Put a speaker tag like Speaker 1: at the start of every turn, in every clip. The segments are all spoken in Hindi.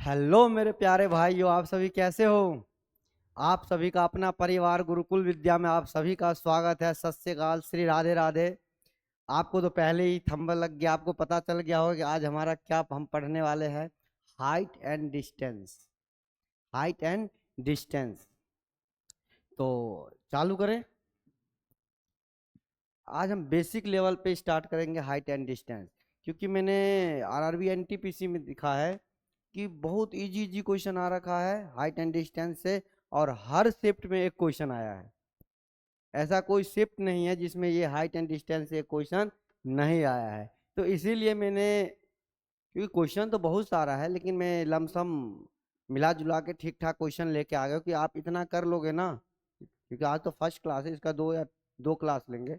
Speaker 1: हेलो मेरे प्यारे भाइयों, आप सभी कैसे हो। आप सभी का अपना परिवार गुरुकुल विद्या में आप सभी का स्वागत है। सत श्री अकाल, श्री राधे राधे। आपको तो पहले ही थंबल लग गया, आपको पता चल गया होगा कि आज हमारा क्या हम पढ़ने वाले हैं। Height and distance. Height and distance. तो चालू करें। आज हम बेसिक लेवल पे स्टार्ट करेंगे हाइट एंड डिस्टेंस, क्योंकि मैंने आरआरबी एनटीपीसी में दिखा है कि बहुत इजी इजी क्वेश्चन आ रखा है हाइट एंड डिस्टेंस से, और हर शिफ्ट में एक क्वेश्चन आया है। ऐसा कोई शिफ्ट नहीं है जिसमें ये हाइट एंड डिस्टेंस से क्वेश्चन नहीं आया है। तो इसीलिए मैंने, क्योंकि क्वेश्चन तो बहुत सारा है, लेकिन मैं लमसम मिला जुला के ठीक ठाक क्वेश्चन लेके आ गया कि आप इतना कर लोगे ना, क्योंकि आज तो फर्स्ट क्लास है, इसका दो क्लास लेंगे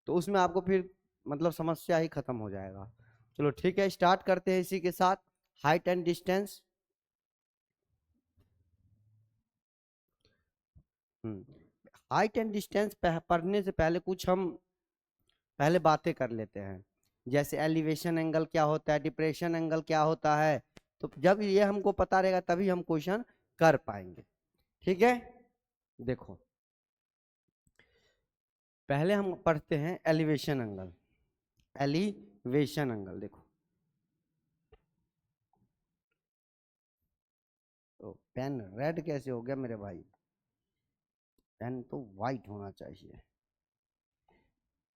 Speaker 1: तो उसमें आपको फिर मतलब समस्या ही खत्म हो जाएगा। चलो ठीक है, स्टार्ट करते हैं इसी के साथ। Height and distance. Height and distance पढ़ने से पहले कुछ हम पहले बातें कर लेते हैं। जैसे एलिवेशन एंगल क्या होता है, डिप्रेशन एंगल क्या होता है। तो जब ये हमको पता रहेगा तभी हम क्वेश्चन कर पाएंगे। ठीक है, देखो पहले हम पढ़ते हैं एलिवेशन एंगल। एलिवेशन एंगल देखो, तो पेन रेड कैसे हो गया मेरे भाई, पेन तो वाइट होना चाहिए।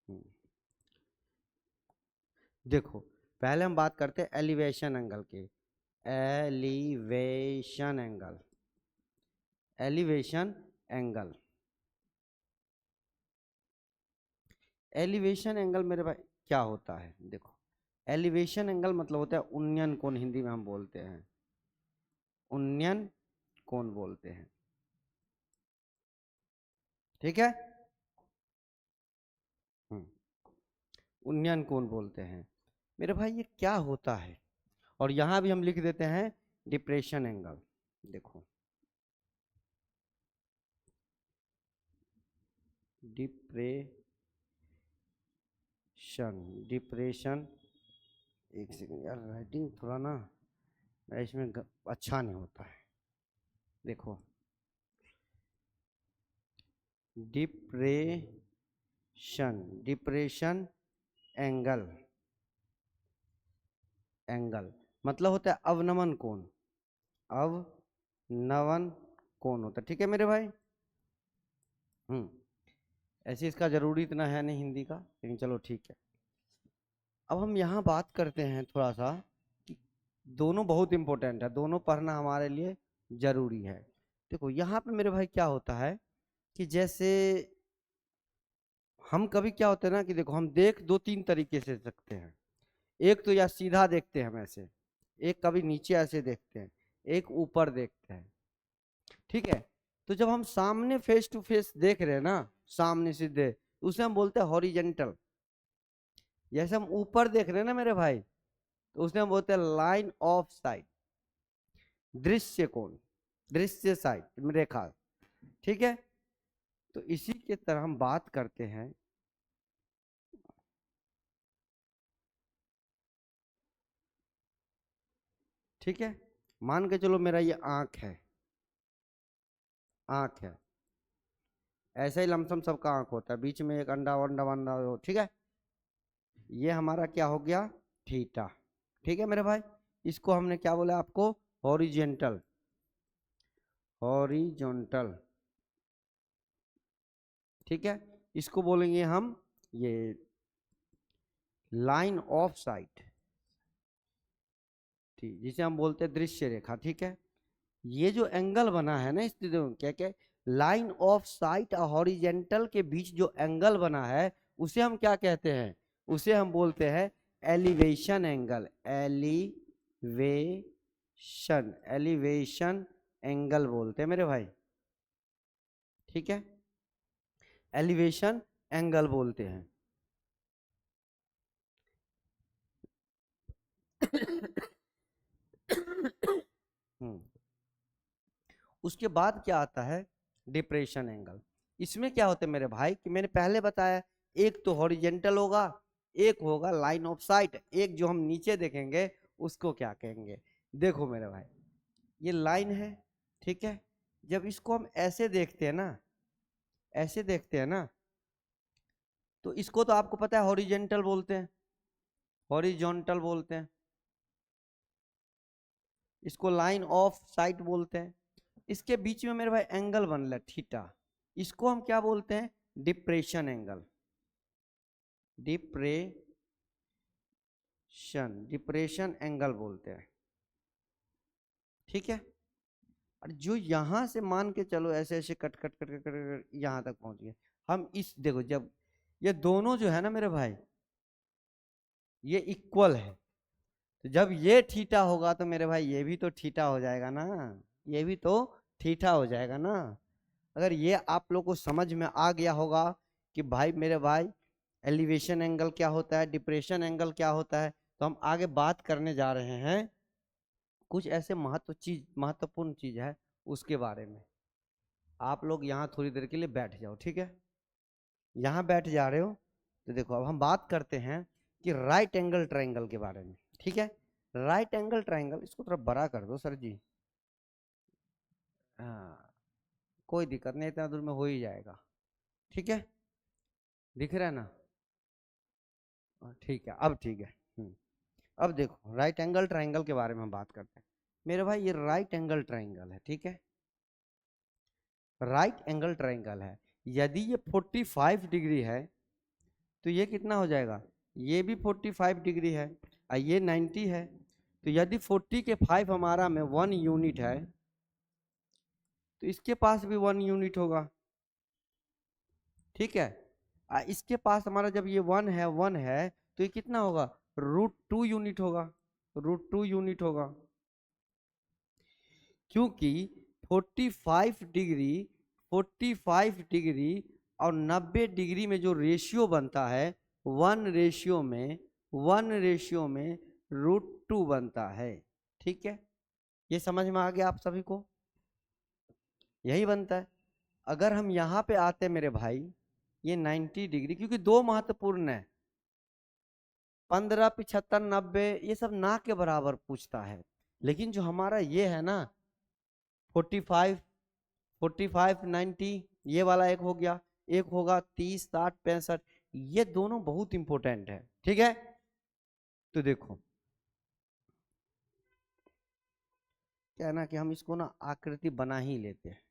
Speaker 1: हम्म, देखो पहले हम बात करते हैं एलिवेशन एंगल की। Elevation angle. Elevation angle. Elevation angle मेरे भाई क्या होता है, देखो एलिवेशन एंगल मतलब होता है उन्नयन कोण, हिंदी में हम बोलते हैं उन्नयन कोण बोलते हैं। ठीक है। हम्म, उन्नयन कोण बोलते हैं मेरे भाई, ये क्या होता है। और यहां भी हम लिख देते हैं डिप्रेशन एंगल। देखो डिप्रेशन। एक सेकंड यार, राइटिंग थोड़ा ना इसमें अच्छा नहीं होता है। देखो डिप्रेशन एंगल। एंगल मतलब होता है अवनमन कोण। अवनमन कोण होता है। ठीक है मेरे भाई। ऐसे इसका जरूरी इतना है नहीं हिंदी का, लेकिन चलो ठीक है। अब हम यहाँ बात करते हैं थोड़ा सा कि दोनों बहुत इंपॉर्टेंट है, दोनों पढ़ना हमारे लिए जरूरी है। देखो यहाँ पे मेरे भाई क्या होता है कि जैसे हम कभी क्या होता है ना कि देखो हम देख दो तीन तरीके से सकते हैं। एक तो या सीधा देखते हैं हम ऐसे, एक कभी नीचे ऐसे देखते हैं, एक ऊपर देखते हैं। ठीक है। तो जब हम सामने फेस टू फेस देख रहे हैं ना, सामने सीधे, उसे हम बोलते हैं हॉरिजेंटल। जैसे हम ऊपर देख रहे हैं ना मेरे भाई, तो उसे हम बोलते हैं लाइन ऑफ साइट, दृश्य कोण, दृश्य साइट रेखा। ठीक है। तो इसी के तरह हम बात करते हैं। ठीक है, मान के चलो मेरा ये आंख है, आंख है। ऐसे ही लमसम सबका आंख होता है, बीच में एक अंडा वंडा वंडा हो। ठीक है, ये हमारा क्या हो गया, थीटा। ठीक है मेरे भाई, इसको हमने क्या बोला आपको, हॉरिजेंटल। हॉरिजॉन्टल। ठीक है, इसको बोलेंगे हम ये लाइन ऑफ साइट, ठीक, जिसे हम बोलते हैं दृश्य रेखा। ठीक है। ये जो एंगल बना है ना, इस क्या क्या, लाइन ऑफ साइट और हॉरिजेंटल के बीच जो एंगल बना है उसे हम क्या कहते हैं, उसे हम बोलते हैं elevation angle. Elevation, elevation angle बोलते हैं मेरे भाई। ठीक है, एलिवेशन एंगल बोलते हैं। हम्म, उसके बाद क्या आता है, डिप्रेशन एंगल। इसमें क्या होता है मेरे भाई कि मैंने पहले बताया, एक तो हॉरिजेंटल होगा, एक होगा लाइन ऑफ साइट, एक जो हम नीचे देखेंगे उसको क्या कहेंगे। देखो मेरे भाई, ये लाइन है, ठीक है। जब इसको हम ऐसे देखते हैं ना, ऐसे देखते हैं ना, तो इसको तो आपको पता है हॉरिजेंटल बोलते हैं, हॉरिजॉन्टल बोलते हैं, इसको लाइन ऑफ साइट बोलते हैं। इसके बीच में मेरे भाई एंगल बन रहा है थीटा, इसको हम क्या बोलते हैं, डिप्रेशन एंगल, डिप्रेशन एंगल बोलते हैं, ठीक है। और जो यहां से मान के चलो ऐसे ऐसे cut cut cut cut cut यहां तक पहुंच गए हम, इस देखो जब ये दोनों जो है ना मेरे भाई ये इक्वल है, तो जब ये थीटा होगा तो मेरे भाई ये भी तो थीटा हो जाएगा ना, ये भी तो थीटा हो जाएगा ना। अगर ये आप लोग को समझ में आ गया होगा कि भाई मेरे भाई एलिवेशन एंगल क्या होता है, डिप्रेशन एंगल क्या होता है, तो हम आगे बात करने जा रहे हैं कुछ ऐसे महत्वपूर्ण चीज है उसके बारे में। आप लोग यहाँ थोड़ी देर के लिए बैठ जाओ, ठीक है। यहाँ बैठ जा रहे हो तो देखो अब हम बात करते हैं कि राइट एंगल ट्रायंगल के बारे में, ठीक है। राइट एंगल ट्रायंगल, इसको थोड़ा बड़ा कर दो सर जी, हाँ कोई दिक्कत नहीं, इतना दूर में हो ही जाएगा, ठीक है। दिख रहा है ना, ठीक है, अब ठीक है। अब देखो राइट एंगल ट्रायंगल के बारे में हम बात करते हैं मेरे भाई। ये राइट एंगल ट्रायंगल है, ठीक है, राइट एंगल ट्रायंगल है। यदि ये 45 डिग्री है तो ये कितना हो जाएगा, ये भी 45 डिग्री है और ये 90 है, तो यदि 40 के 5 हमारा में 1 यूनिट है तो इसके पास भी 1 यूनिट होगा, ठीक है। इसके पास हमारा जब ये 1 है तो ये कितना होगा, √2 यूनिट होगा, √2 यूनिट होगा, क्योंकि 45 डिग्री 45 डिग्री और 90 डिग्री में जो रेशियो बनता है 1 रेशियो में √2 बनता है, ठीक है। ये समझ में आ गया आप सभी को, यही बनता है। अगर हम यहाँ पे आते मेरे भाई, ये 90 डिग्री, क्योंकि दो महत्वपूर्ण है 15, 75, 90, ये सब ना के बराबर पूछता है, लेकिन जो हमारा ये है ना 45, 45, 90, ये वाला एक हो गया, एक होगा 30, 60, 65, ये दोनों बहुत इंपॉर्टेंट है, ठीक है। तो देखो क्या है ना कि हम इसको ना आकृति बना ही लेते हैं,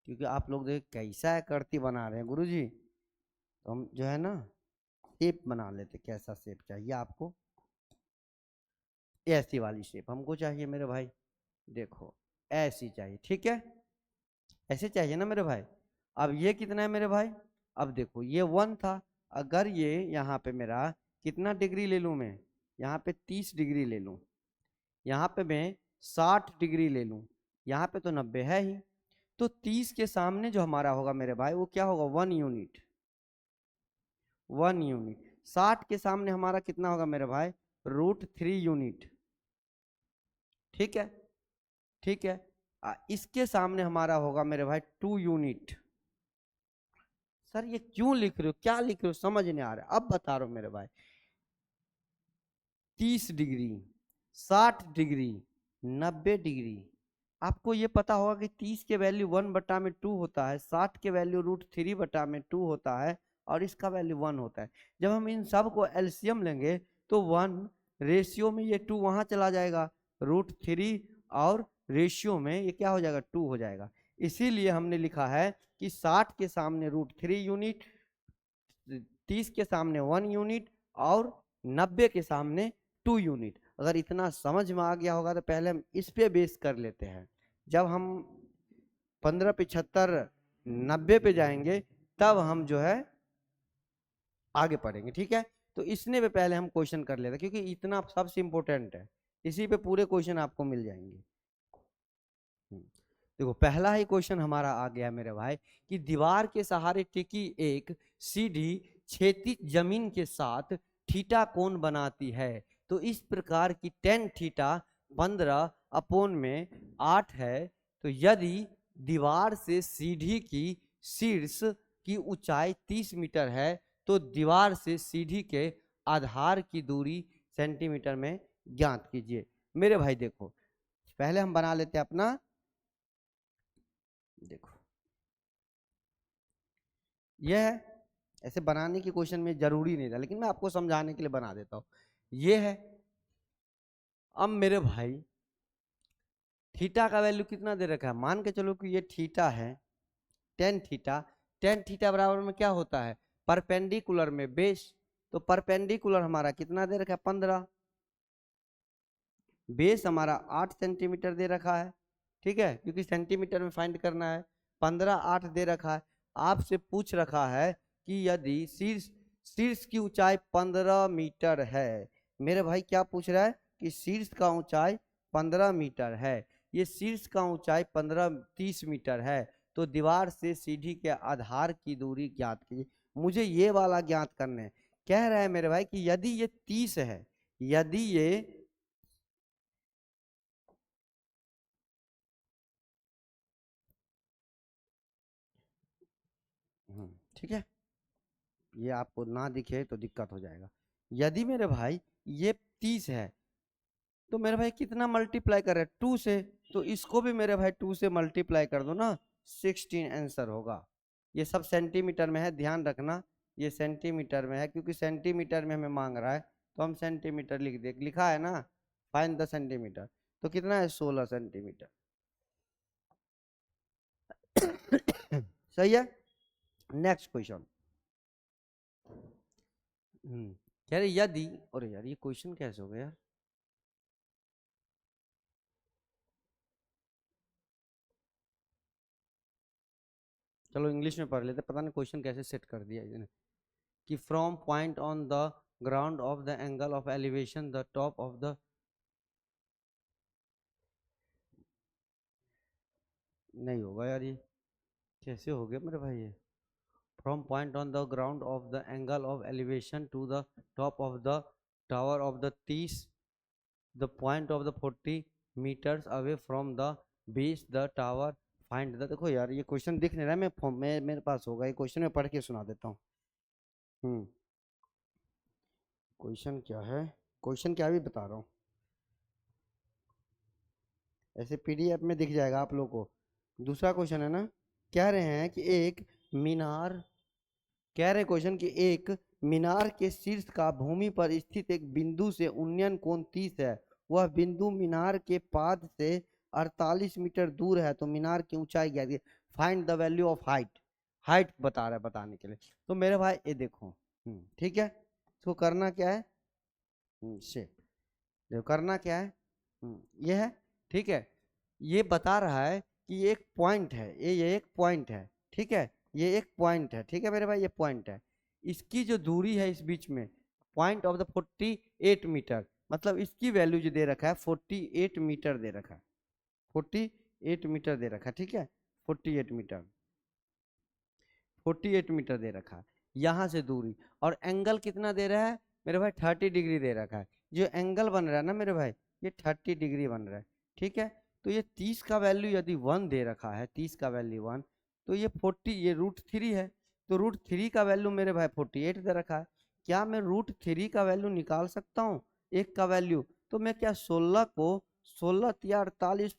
Speaker 1: क्योंकि आप लोग देख कैसा आकृति बना रहे हैं गुरुजी, तो हम जो है ना शेप बना लेते, कैसा शेप चाहिए आपको, ऐसी वाली शेप हमको चाहिए मेरे भाई, देखो ऐसी चाहिए, ठीक है, ऐसे चाहिए ना मेरे भाई। अब ये कितना है मेरे भाई, अब देखो ये 1 था, अगर ये यहाँ पे मेरा कितना डिग्री ले लूँ मैं, यहाँ पे 30 डिग्री ले लूँ, यहाँ पे मैं 60 डिग्री ले लूँ, यहाँ पे तो 90 है ही, तो 30 के सामने जो हमारा होगा मेरे भाई वो क्या होगा, 1 यूनिट, 1 यूनिट। 60 के सामने हमारा कितना होगा मेरे भाई, √3 यूनिट, ठीक है, ठीक है। इसके सामने हमारा होगा मेरे भाई 2 यूनिट। सर ये क्यों लिख रहे हो, क्या लिख रहे हो, समझ नहीं आ रहा, अब बता रहा हूं मेरे भाई। 30 डिग्री, 60 डिग्री, 90 डिग्री, आपको ये पता होगा कि 30 के वैल्यू 1/2 होता है, 60 के वैल्यू √3/2 होता है, और इसका वैल्यू 1 होता है। जब हम इन सब को एलसीएम लेंगे तो 1 रेशियो में ये 2 वहां चला जाएगा, √3 और रेशियो में ये क्या हो जाएगा, 2 हो जाएगा। इसीलिए हमने लिखा है कि 60 के सामने √3 यूनिट, 30 के सामने 1 यूनिट और 90 के सामने 2 यूनिट। अगर इतना समझ में आ गया होगा तो पहले हम इस पे बेस कर लेते हैं, जब हम 15, 75, 90 पे जाएंगे तब हम जो है आगे पढ़ेंगे, ठीक है। तो इसने पे पहले हम क्वेश्चन कर लेते हैं, क्योंकि इतना सबसे इंपॉर्टेंट है, इसी पे पूरे क्वेश्चन आपको मिल जाएंगे। देखो पहला ही क्वेश्चन हमारा आ गया मेरे भाई कि दीवार के सहारे टिकी एक सीढ़ी क्षैतिज जमीन के साथ थीटा कोण बनाती है, तो इस प्रकार की tan थीटा 15/8 है। तो यदि दीवार से सीढ़ी की शीर्ष की ऊंचाई 30 मीटर है तो दीवार से सीढ़ी के आधार की दूरी सेंटीमीटर में ज्ञात कीजिए। मेरे भाई देखो पहले हम बना लेते हैं अपना, देखो ये है, ऐसे बनाने की क्वेश्चन में जरूरी नहीं था, लेकिन मैं आपको समझाने के लिए बना देता हूँ। ये है, अब मेरे भाई थीटा का वैल्यू कितना दे रखा है, मान के चलो कि ये थीटा है, टेन थीटा। टेन थीटा बराबर में क्या होता है, परपेंडिकुलर में बेस। तो परपेंडिकुलर हमारा कितना दे रखा है, 15। बेस हमारा 8 सेंटीमीटर दे रखा है, ठीक है, क्योंकि सेंटीमीटर में फाइंड करना है। 15 8 दे रखा है। आपसे पूछ रखा है कि यदि शीर्ष शीर्ष की ऊंचाई 15 मीटर है, मेरे भाई क्या पूछ रहा है कि शीर्ष का ऊंचाई 15 मीटर है, ये शीर्ष का ऊंचाई 30 मीटर है, तो दीवार से सीढ़ी के आधार की दूरी ज्ञात कीजिए। मुझे ये वाला ज्ञात करना है। कह रहा है मेरे भाई कि यदि ये 30 है, यदि ये ठीक है, ये आपको ना दिखे तो दिक्कत हो जाएगा। यदि मेरे भाई ये 30 है, तो मेरे भाई कितना मल्टीप्लाई कर रहे हैं, 2 से, तो इसको भी मेरे भाई 2 से मल्टीप्लाई कर दो ना, 16 आंसर होगा। ये सब सेंटीमीटर में है, ध्यान रखना, ये सेंटीमीटर में है, क्योंकि सेंटीमीटर में हमें मांग रहा है, तो हम सेंटीमीटर लिख दे, लिखा है ना, फाइंड द सेंटीमीटर, तो कितना है, 16 सेंटीमीटर। सही है। Next question. कह रहे यदि, अरे यार ये क्वेश्चन कैसे हो गया यार, चलो इंग्लिश में पढ़ लेते, पता नहीं क्वेश्चन कैसे सेट कर दिया इसने। कि from point on the ground of the angle of elevation the top of the, नहीं होगा यार, ये कैसे हो गया मेरे भाई, ये from point on the ground of the angle of elevation to the top of the tower of the 30 the point of the 40 metres away from the base the tower find the. देखो यार ये क्वेश्चन दिख नहीं रहा है, मैं मेरे पास होगा ये क्वेश्चन, में पढ़ के सुना देता हूँ। क्वेश्चन क्या है, क्वेश्चन क्या भी बता रहा हूँ, ऐसे पीडीएफ में दिख जाएगा आप लोगों को। दूसरा क्वेश्चन है ना, कह रहे हैं कि एक मीनार, कह रहे क्वेश्चन कि एक मीनार के शीर्ष का भूमि पर स्थित एक बिंदु से उन्नयन कोण 30 है, वह बिंदु मीनार के पाद से 48 मीटर दूर है, तो मीनार की ऊंचाई क्या है, find the value of height. Height बता रहा है, बताने के लिए। तो मेरे भाई ये देखो, ठीक है, इसको करना क्या है, से देखो करना क्या है, ये है, ठीक है, ये बता रहा है कि ये एक पॉइंट है, ये एक पॉइंट है, ठीक है, ये एक पॉइंट है, ठीक है मेरे भाई, ये पॉइंट है। इसकी जो दूरी है इस बीच में, पॉइंट ऑफ द 48 मीटर, मतलब इसकी वैल्यू जो दे रखा है 48 मीटर दे रखा है, 48 मीटर दे रखा है, ठीक है, 48 मीटर, 48 मीटर दे रखा है यहाँ से दूरी। और एंगल कितना दे रहा है मेरे भाई, 30 डिग्री दे रखा है। जो एंगल बन रहा है ना मेरे भाई, ये 30 डिग्री बन रहा है, ठीक है। तो ये 30 का वैल्यू यदि 1 दे रखा है, 30 का वैल्यू 1, तो ये 40, ये √3 है, तो √3 का वैल्यू मेरे भाई 48 दे रखा है। क्या मैं √3 का वैल्यू निकाल सकता हूँ, एक का वैल्यू, तो मैं क्या 16 को 16 या 48,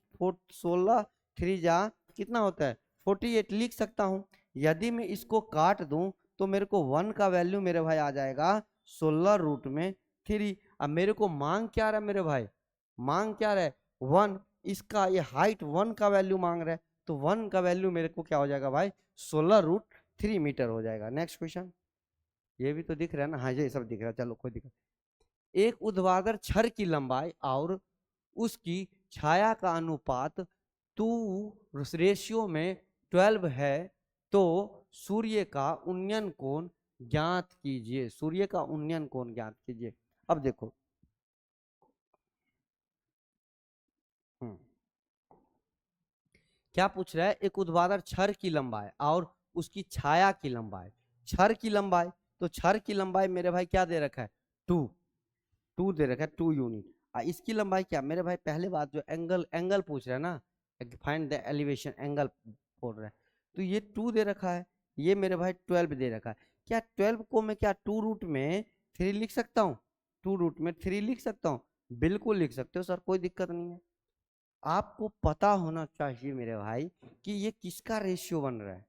Speaker 1: 16 3 जा कितना होता है 48 लिख सकता हूँ। यदि मैं इसको काट दूं तो मेरे को 1 का वैल्यू मेरे भाई आ जाएगा 16√3। अब मेरे को मांग क्या रहा है मेरे भाई, मांग क्या रहा है 1, इसका ये हाइट 1 का वैल्यू मांग रहा है, तो 1 का वैल्यू मेरे को क्या हो जाएगा भाई, 16√3 मीटर हो जाएगा। नेक्स्ट क्वेश्चन, ये भी तो दिख रहा है ना, हाँ ये सब दिख रहा है, चलो कोई दिक्कत। एक ऊर्ध्वाधर छड़ की लंबाई और उसकी छाया का अनुपात 2 में 12 है, तो सूर्य का उन्नयन कोण ज्ञात कीजिए, सूर्य का उन्नयन कोण ज्ञात कीजिए। अब देखो, क्या पूछ रहा है, एक ऊर्ध्वाधर छड़ की लंबाई और उसकी छाया की लंबाई, छड़ की लंबाई, तो छड़ की लंबाई मेरे भाई क्या दे रखा है, 2, 2 दे रखा है, 2 यूनिट। इसकी लंबाई क्या मेरे भाई, पहले बात जो एंगल, एंगल पूछ रहा है ना, फाइंड द एलिवेशन एंगल बोल रहा है, तो ये 2 दे रखा है, ये मेरे भाई 12 दे रखा है। क्या 12 को मैं क्या 2√3 लिख सकता हूँ, 2√3 लिख सकता हूँ, बिल्कुल लिख सकते हो सर, कोई दिक्कत नहीं है। आपको पता होना चाहिए मेरे भाई कि ये किसका रेशियो बन रहा है,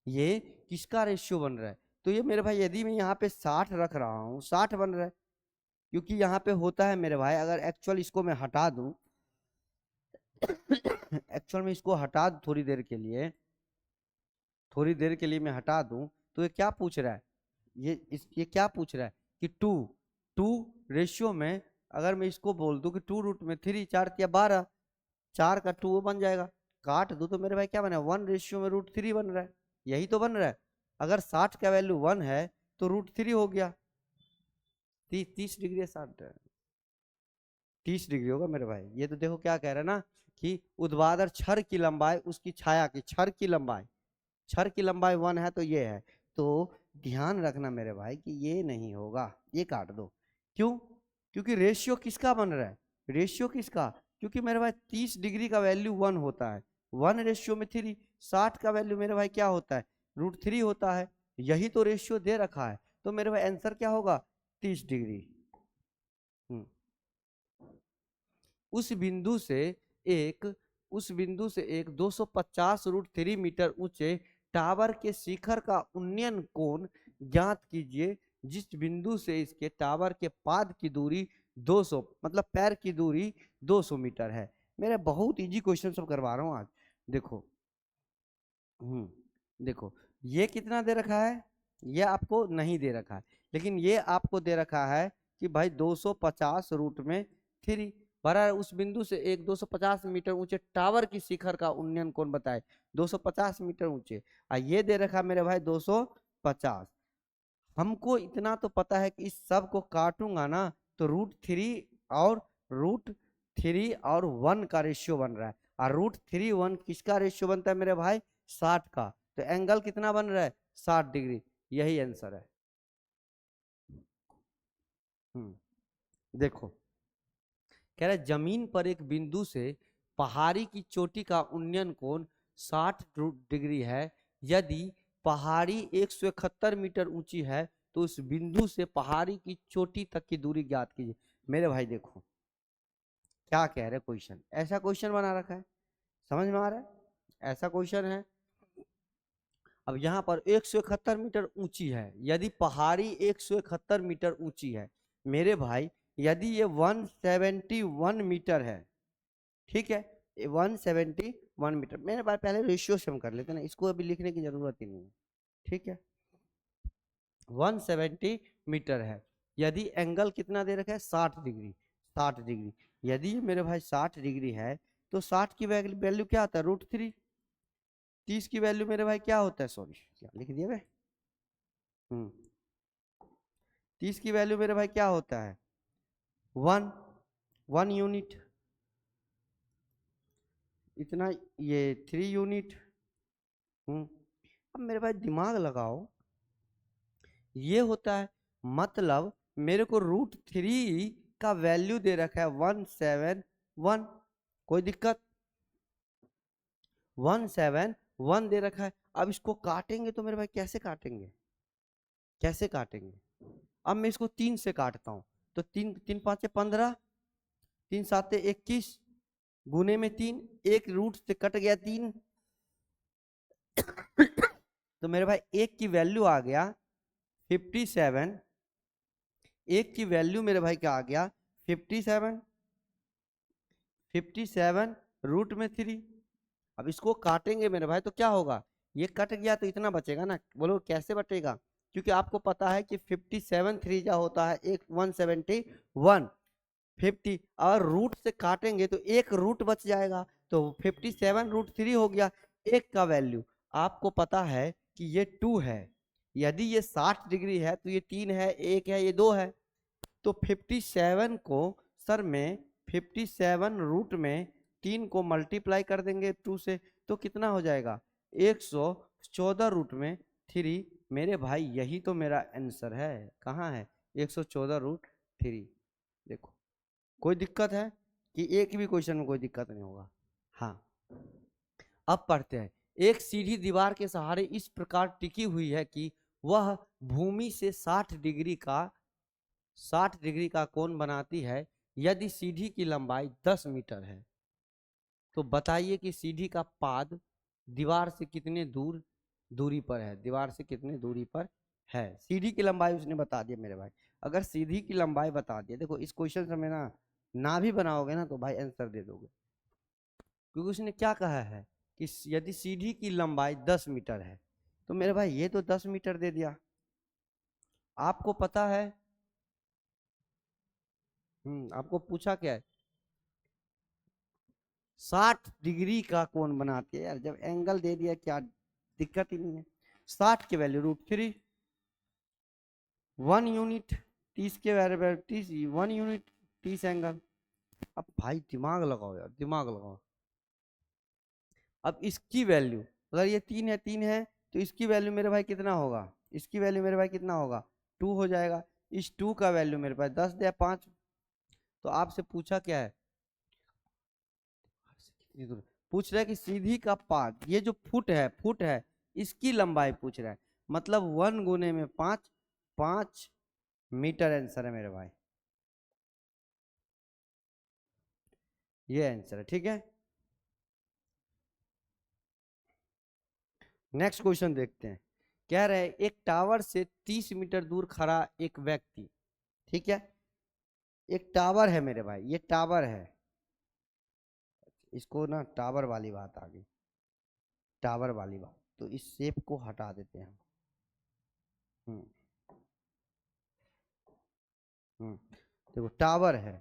Speaker 1: ये किसका रेशियो बन रहा है। तो ये मेरे भाई यदि मैं यहाँ पे 60 रख रहा हूँ, 60 बन रहा है, क्योंकि यहाँ पे होता है मेरे भाई, अगर एक्चुअल इसको मैं हटा दूं एक्चुअल में इसको हटा दूं थोड़ी देर के लिए मैं हटा दूं, तो ये क्या पूछ रहा है, ये क्या पूछ रहा है कि टू टू रेशियो में, अगर मैं इसको बोल दूं कि 2√3, 4×12, 4 का 2 बन जाएगा, काट दो तो मेरे भाई क्या बना, 1/√3 बन रहा है, यही तो बन रहा है। अगर 60 का वैल्यू 1 है तो √3 हो गया, 30 डिग्री है, 60 30 डिग्री होगा मेरे भाई। ये तो देखो क्या कह रहा है ना कि ऊर्ध्वाधर छड़ की लंबाई उसकी छाया की, छड़ की लंबाई 1 है तो ये है। तो ध्यान रखना मेरे भाई कि ये नहीं होगा, ये काट दो। क्यों? क्योंकि रेशियो किसका बन रहा है, रेशियो किसका, क्योंकि मेरे भाई 30 डिग्री का वैल्यू 1 होता है, 1/3। 60 का वैल्यू मेरे भाई क्या होता है, √3 होता है, यही तो रेशियो दे रखा है। तो मेरे भाई आंसर क्या होगा, 30 डिग्री। हम्म उस बिंदु से एक उस बिंदु से एक 250 √3 मीटर ऊंचे टावर के शिखर का उन्नयन कोण ज्ञात कीजिए, जिस बिंदु से इसके टावर के पाद की दूरी 200, मतलब पैर की दूरी 200 मीटर है। मेरा बहुत इजी क्वेश्चन सब करवा रहा हूँ आज। देखो, देखो ये कितना दे रखा है, ये आपको नहीं दे रखा है, लेकिन ये आपको दे रखा है कि भाई 250 √3 बराबर उस बिंदु से एक 250 मीटर ऊंचे टावर की शिखर का उन्नयन कोण बताए, 250 मीटर ऊंचे। ये दे रखा मेरे भाई 250। हमको इतना तो पता है कि इस सब को काटूंगा ना तो √3 और 1 का रेशियो बन रहा है, और √3 1 किसका रेशियो बनता है मेरे भाई, 60 का। तो एंगल कितना बन रहा है, 60 डिग्री, यही आंसर है। देखो कह रहा है जमीन पर एक बिंदु से पहाड़ी की चोटी का उन्नयन कोण 60 डिग्री है, यदि पहाड़ी 171 मीटर ऊंची है तो उस बिंदु से पहाड़ी की चोटी तक की दूरी ज्ञात कीजिए। मेरे भाई देखो क्या कह रहे क्वेश्चन, ऐसा क्वेश्चन बना रखा है, समझ में आ रहा है, ऐसा क्वेश्चन है। अब यहाँ पर 171 मीटर ऊंची है, यदि पहाड़ी 171 मीटर ऊंची है मेरे भाई, यदि ये 171 मीटर है, ठीक है, 171 मीटर, मेरे भाई पहले रेशियो से हम कर लेते हैं ना, इसको अभी लिखने की जरूरत ही नहीं है, ठीक है। 170 मीटर है, यदि एंगल कितना दे रखा है, 60 डिग्री, 60 डिग्री, यदि मेरे भाई 60 डिग्री है तो 60 की वैल्यू क्या आता है, √3। 30 की वैल्यू मेरे भाई क्या होता है, सॉरी क्या लिख दिया भाई, 30 की वैल्यू मेरे भाई क्या होता है, 1 यूनिट, इतना, ये 3 यूनिट। अब मेरे भाई दिमाग लगाओ, ये होता है, मतलब मेरे को √3 का वैल्यू दे रखा है 171, कोई दिक्कत, 171 दे रखा है। अब इसको काटेंगे तो मेरे भाई कैसे काटेंगे, कैसे काटेंगे, अब मैं इसको 3 से काटता हूं, तो 3 3 5 15, 3 7 21, गुने में 3, एक रूट से कट गया 3 तो मेरे भाई एक की वैल्यू आ गया 57, एक की वैल्यू मेरे भाई क्या आ गया 57, 57 √3। अब इसको काटेंगे मेरे भाई तो क्या होगा, ये कट गया तो इतना बचेगा ना, बोलो कैसे बचेगा, क्योंकि आपको पता है कि 57 3 जा होता है एक 171, 50, और रूट से काटेंगे तो एक रूट बच जाएगा, तो 57 √3 हो गया। एक का वैल्यू आपको पता है कि ये 2 है, यदि ये 60 डिग्री है तो ये 3 है, एक है, ये 2 है, तो 57 को सर में 57 रूट में 3 को मल्टीप्लाई कर देंगे 2 से, तो कितना हो जाएगा 114 √3। मेरे भाई यही तो मेरा आंसर है, कहाँ है 114 √3। देखो कोई दिक्कत है कि एक भी क्वेश्चन में कोई दिक्कत नहीं होगा। हाँ अब पढ़ते हैं, एक सीधी दीवार के सहारे इस प्रकार टिकी हुई है कि वह भूमि से 60 डिग्री का कोण बनाती है, यदि सीढ़ी की लंबाई 10 मीटर है। तो बताइए कि सीढ़ी का पाद दीवार से कितने दूरी पर है, दीवार से कितने दूरी पर है। सीढ़ी की लंबाई उसने बता दिया मेरे भाई। अगर सीढ़ी की लंबाई बता दिया, देखो इस क्वेश्चन से में ना भी बनाओगे ना तो भाई आंसर दे दोगे, क्योंकि उसने क्या कहा है कि यदि सीढ़ी की लंबाई 10 मीटर है तो मेरे भाई ये तो 10 मीटर दे दिया। आपको पता है, आपको पूछा क्या है, 60 डिग्री का कोण बनाती है यार, जब एंगल दे दिया क्या दिक्कत ही नहीं है। 60 की वैल्यू √3, 1 यूनिट 30 के वैल्यू 30, 1 यूनिट 30 एंगल। अब भाई दिमाग लगाओ यार, दिमाग लगाओ। अब इसकी वैल्यू, अगर ये 3 है तो इसकी वैल्यू मेरे भाई कितना होगा, इसकी वैल्यू मेरे भाई कितना होगा, 2 हो जाएगा। इस 2 का वैल्यू मेरे पास 10 या 5। तो आपसे पूछा क्या है, पूछ रहा है कि सीधी का पाद, ये जो फुट है इसकी लंबाई पूछ रहा है, मतलब 1 गुने में 5, 5 मीटर आंसर है मेरे भाई, ये आंसर है। ठीक है, नेक्स्ट क्वेश्चन देखते हैं। कह रहे हैं एक टावर से 30 मीटर दूर खड़ा एक व्यक्ति, ठीक है, एक टावर है मेरे भाई, ये टावर है, इसको ना टावर वाली बात आ गई, टावर वाली बात, तो इस शेप को हटा देते हैं। हम्म हम्म देखो टावर है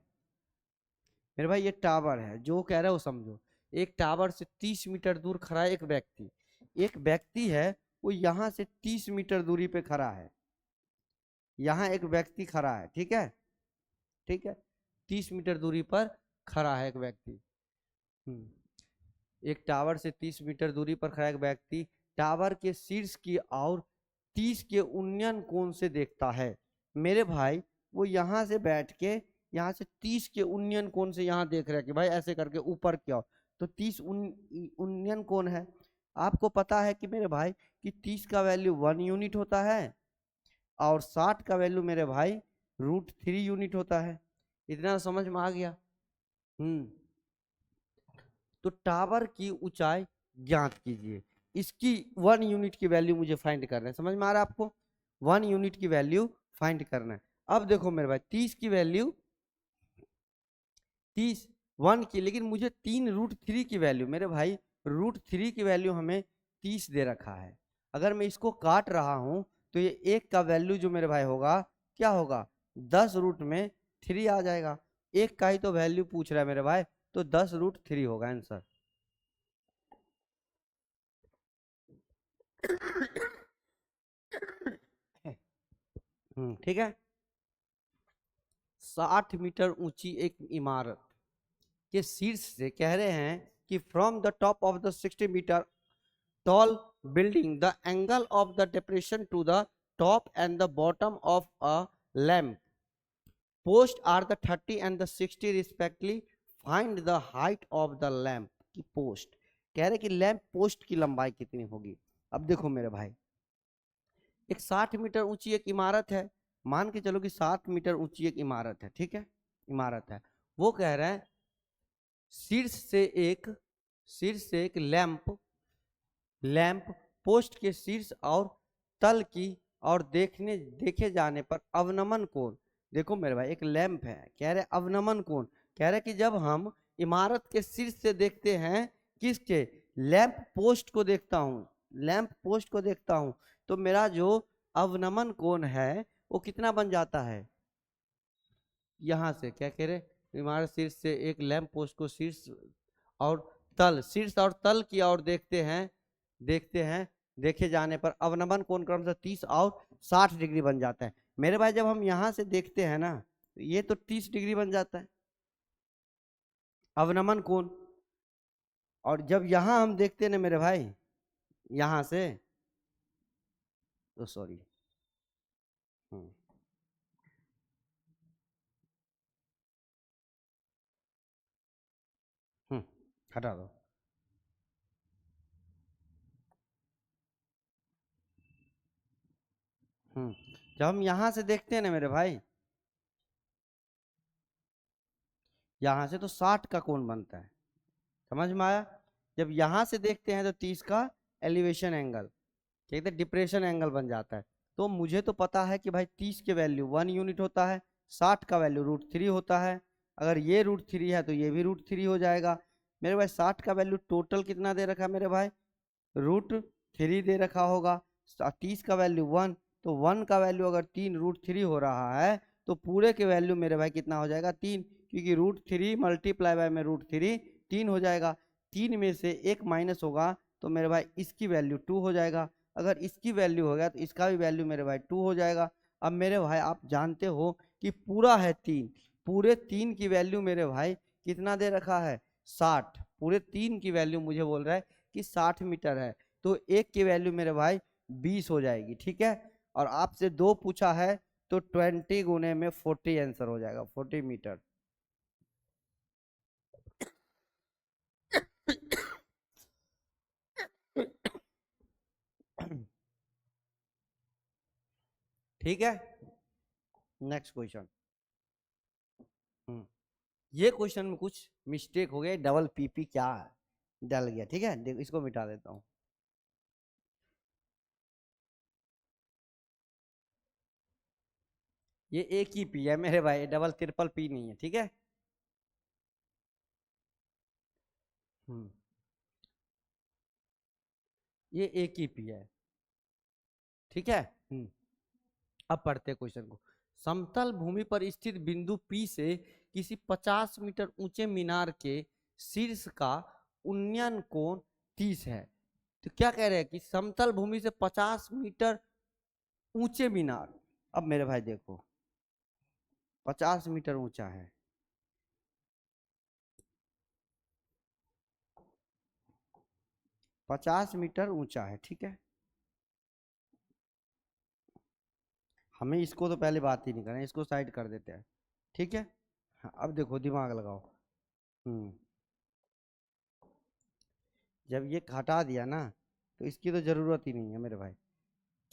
Speaker 1: मेरे भाई, ये टावर है, जो कह रहे हो समझो। एक टावर से 30 मीटर दूर खड़ा है एक व्यक्ति है, वो यहाँ से 30 मीटर दूरी पे खड़ा है, यहाँ एक व्यक्ति खड़ा है, ठीक है, ठीक है, 30 मीटर दूरी पर खड़ा है एक व्यक्ति। एक टावर से 30 मीटर दूरी पर खड़ा एक व्यक्ति टावर के शीर्ष की और 30 के उन्नयन कोण से देखता है। मेरे भाई वो यहाँ से बैठ के यहाँ से 30 के उन्नयन कोण से यहाँ देख रहा है कि भाई ऐसे करके ऊपर क्या हो, तो 30 उन्नयन कोण है। आपको पता है कि मेरे भाई कि 30 का वैल्यू 1 यूनिट होता है और 60 का वैल्यू मेरे भाई √3 यूनिट होता है। इतना समझ में आ गया। हम्म तो टावर की ऊंचाई ज्ञात कीजिए, इसकी 1 यूनिट की वैल्यू मुझे फाइंड करना है, समझ में आ रहा है आपको, 1 यूनिट की वैल्यू फाइंड करना है। अब देखो मेरे भाई 30 की वैल्यू 30 1 की, लेकिन मुझे 3 √3 की वैल्यू, मेरे भाई √3 की वैल्यू हमें 30 दे रखा है। अगर मैं इसको काट रहा हूं तो ये एक का वैल्यू जो मेरे भाई होगा क्या होगा, 10 √3 आ जाएगा। एक का ही तो वैल्यू पूछ रहा है मेरे भाई, तो 10 √3 होगा आंसर। ठीक है, 60 मीटर ऊंची एक इमारत के शीर्ष से कह रहे हैं कि from the top of the 60 metre tall building the angle of the depression to the top and the bottom of a lamp post are the 30 and the 60 respectively, find the height of the lamp की पोस्ट। कह रहे कि लैम्प पोस्ट की लंबाई कितनी होगी। अब देखो मेरे भाई, एक 60 मीटर ऊंची एक इमारत है, मान के चलो कि 60 मीटर ऊंची एक इमारत है, ठीक है, इमारत है। वो कह रहा है शीर्ष से एक लैंप लैंप पोस्ट के शीर्ष और तल की और देखे जाने पर अवनमन कोण। देखो मेरे भाई एक लैंप है, कह रहे अवनमन कोण, कह रहे कि जब हम इमारत के शीर्ष से देखते हैं, किसके, लैंप पोस्ट को देखता हूं, लैंप पोस्ट को देखता हूं, तो मेरा जो अवनमन कोण है वो कितना बन जाता है, यहां से क्या कह रहे इमारत शीर्ष से एक लैंप पोस्ट को शीर्ष और तल की ओर देखते हैं देखे जाने पर अवनमन कोण क्रमशः 30 और 60 डिग्री बन जाता है। मेरे भाई जब हम यहां से देखते हैं ना तो ये तो 30 डिग्री बन जाता है अवनमन कोण, और जब यहां हम देखते हैं ना मेरे भाई यहां से, तो सॉरी, हटा दो। जब हम यहां से देखते हैं ना मेरे भाई, यहां से तो 60 का कोण बनता है, समझ में आया? जब यहाँ से देखते हैं तो 30 का एलिवेशन एंगल, ठीक है, डिप्रेशन एंगल बन जाता है। तो मुझे तो पता है कि भाई 30 के वैल्यू 1 यूनिट होता है, 60 का वैल्यू √3 होता है। अगर ये √3 है तो ये भी √3 हो जाएगा। मेरे भाई 60 का वैल्यू टोटल कितना दे रखा है मेरे भाई? √3 दे रखा होगा। 30 का वैल्यू 1, तो 1 का वैल्यू अगर 3 √3 हो रहा है तो पूरे के वैल्यू मेरे भाई कितना हो जाएगा? 3, क्योंकि √3 मल्टीप्लाई बाय में √3 3 हो जाएगा। 3 में से 1 माइनस होगा तो मेरे भाई इसकी वैल्यू 2 हो जाएगा। अगर इसकी वैल्यू हो गया तो इसका भी वैल्यू मेरे भाई 2 हो जाएगा। अब मेरे भाई आप जानते हो कि पूरा है 3, पूरे 3 की वैल्यू मेरे भाई कितना दे रखा है? 60। पूरे 3 की वैल्यू मुझे बोल रहा है कि 60 मीटर है, तो एक की वैल्यू मेरे भाई 20 हो जाएगी, ठीक है। और आपसे 2 पूछा है तो 20 गुने में 40 आंसर हो जाएगा, 40 मीटर। ठीक है, नेक्स्ट क्वेश्चन। ये क्वेश्चन में कुछ मिस्टेक हो गया, डबल पीपी क्या डल गया, ठीक है, देखो इसको मिटा देता हूं। ये एक ही पी है मेरे भाई, डबल ट्रिपल पी नहीं है, ठीक है। हम्म ये एक ही पी है, ठीक है। अब पढ़ते क्वेश्चन को। समतल भूमि पर स्थित बिंदु P से किसी 50 मीटर ऊंचे मीनार के शीर्ष का उन्नयन कोण 30 है। तो क्या कह रहे हैं कि समतल भूमि से 50 मीटर ऊंचे मीनार। अब मेरे भाई देखो 50 मीटर ऊंचा है, 50 मीटर ऊंचा है, ठीक है। हमें इसको तो पहले बात ही नहीं करना, इसको साइड कर देते हैं, ठीक है। हाँ, अब देखो दिमाग लगाओ। हम्म जब ये हटा दिया ना तो इसकी तो जरूरत ही नहीं है मेरे भाई।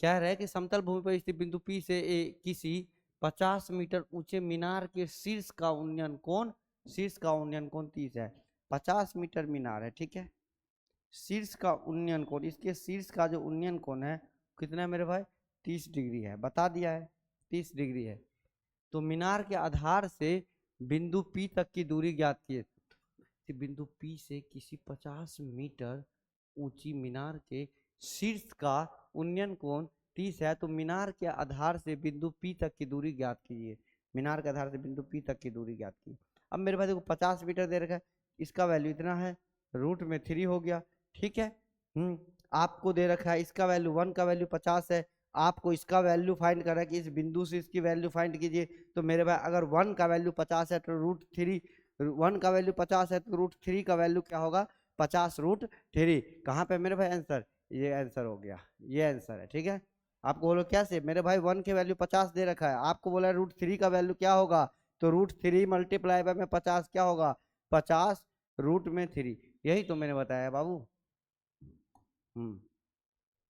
Speaker 1: कह रहे हैं कि समतल भूमि पर स्थित बिंदु P से किसी 50 मीटर ऊंचे मीनार के शीर्ष का उन्नयन कोण, शीर्ष का उन्नयन कोण 30 है। 50 मीटर मीनार है, ठीक है। शीर्ष का उन्नयन कोण, इसके शीर्ष का जो उन्नयन कोण है कितना है मेरे भाई? 30 डिग्री है, बता दिया है 30 डिग्री है। तो मीनार के आधार से बिंदु P तक की दूरी ज्ञात कीजिए। कि बिंदु P से किसी 50 मीटर ऊंची मीनार के शीर्ष का उन्नयन कोण 30 है, तो मीनार के आधार से बिंदु P तक की दूरी ज्ञात कीजिए। मीनार के आधार से बिंदु P तक की दूरी ज्ञात कीजिए। अब मेरे पास देखो 50 मीटर दे रखा है, इसका वैल्यू इतना है, √3 हो गया, ठीक है। आपको दे रखा है इसका वैल्यू 1 का वैल्यू 50 है, आपको इसका वैल्यू फाइंड करा कि इस बिंदु से इसकी वैल्यू फाइंड कीजिए। तो मेरे भाई अगर 1 का वैल्यू 50 है तो √3, 1 का वैल्यू 50 है तो √3 का वैल्यू क्या होगा? 50 √3। कहाँ पे मेरे भाई आंसर? ये आंसर हो गया, ये आंसर है, ठीक है। आपको बोलो कैसे? मेरे भाई 1 के वैल्यू 50 दे रखा है, आपको बोला √3 का वैल्यू क्या होगा? तो √3 मल्टीप्लाई बाय में 50 क्या होगा? 50 √3। यही तो मैंने बताया बाबू।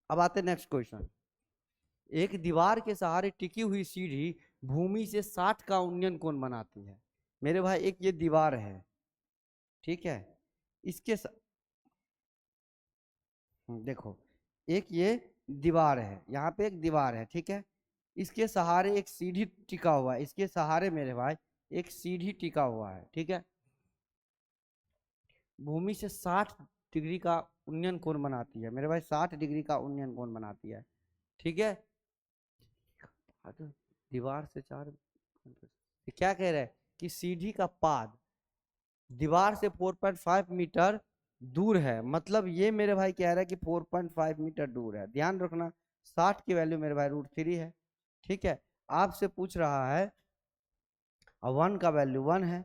Speaker 1: अब आते नेक्स्ट क्वेश्चन। एक दीवार के सहारे टिकी हुई सीढ़ी भूमि से 60 का उन्नयन कोण बनाती है। मेरे भाई एक ये दीवार है, ठीक है। इसके देखो एक ये दीवार है, यहाँ पे एक दीवार है, ठीक है। इसके सहारे एक सीढ़ी टिका हुआ है, इसके सहारे मेरे भाई एक सीढ़ी टिका हुआ है, ठीक है। भूमि से 60 डिग्री का उन्नयन कोण बनाती है मेरे भाई, 60 डिग्री का उन्नयन कोण बनाती है, ठीक है। दीवार से 4, क्या कह रहे हैं कि सीढ़ी का पाद दीवार से 4.5 मीटर दूर है। मतलब ये मेरे भाई कह रहा है कि 4.5 मीटर दूर है। ध्यान रखना 60 की वैल्यू मेरे भाई √3 है, ठीक है। आपसे पूछ रहा है 1 का वैल्यू 1 है,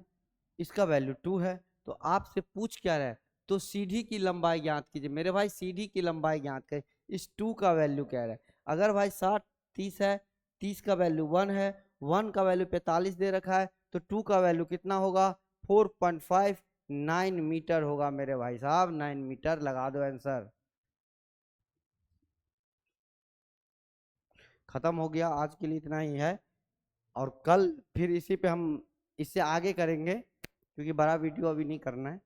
Speaker 1: इसका वैल्यू 2 है, तो आपसे पूछ क्या रहा है? तो सीढ़ी की लंबाई ज्ञात कीजिए। मेरे भाई सीढ़ी की लंबाई ज्ञात करें, इस 2 का वैल्यू कह रहा है। अगर भाई 60 30 है, 30 का वैल्यू 1 है, 1 का वैल्यू 45 दे रखा है, तो 2 का वैल्यू कितना होगा? 4.59 मीटर होगा मेरे भाई साहब, 9 मीटर लगा दो आंसर। खत्म हो गया, आज के लिए इतना ही है। और कल फिर इसी पे हम इससे आगे करेंगे, क्योंकि बड़ा वीडियो अभी नहीं करना है।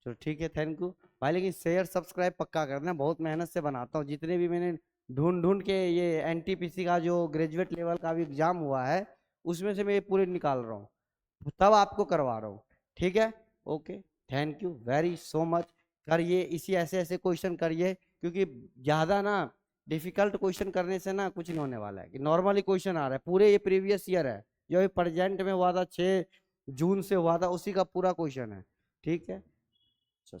Speaker 1: चलो ठीक है, थैंक यू भाई। लेकिन शेयर सब्सक्राइब पक्का करना, बहुत मेहनत से बनाता हूँ। जितने भी मैंने ढूंढ ढूंढ के ये एनटीपीसी का जो ग्रेजुएट लेवल का भी एग्जाम हुआ है, उसमें से मैं ये पूरे निकाल रहा हूँ, तब आपको करवा रहा हूँ। ठीक है, okay, thank you very so much. करिए इसी ऐसे ऐसे क्वेश्चन करिए, क्योंकि ज्यादा ना डिफिकल्ट क्वेश्चन करने से ना कुछ नहीं होने वाला है। कि नॉर्मली क्वेश्चन आ रहा है, पूरे ये प्रीवियस ईयर है, जो अभी प्रेजेंट में हुआ था 6 जून से हुआ था, उसी का पूरा क्वेश्चन है। ठीक है, अच्छा।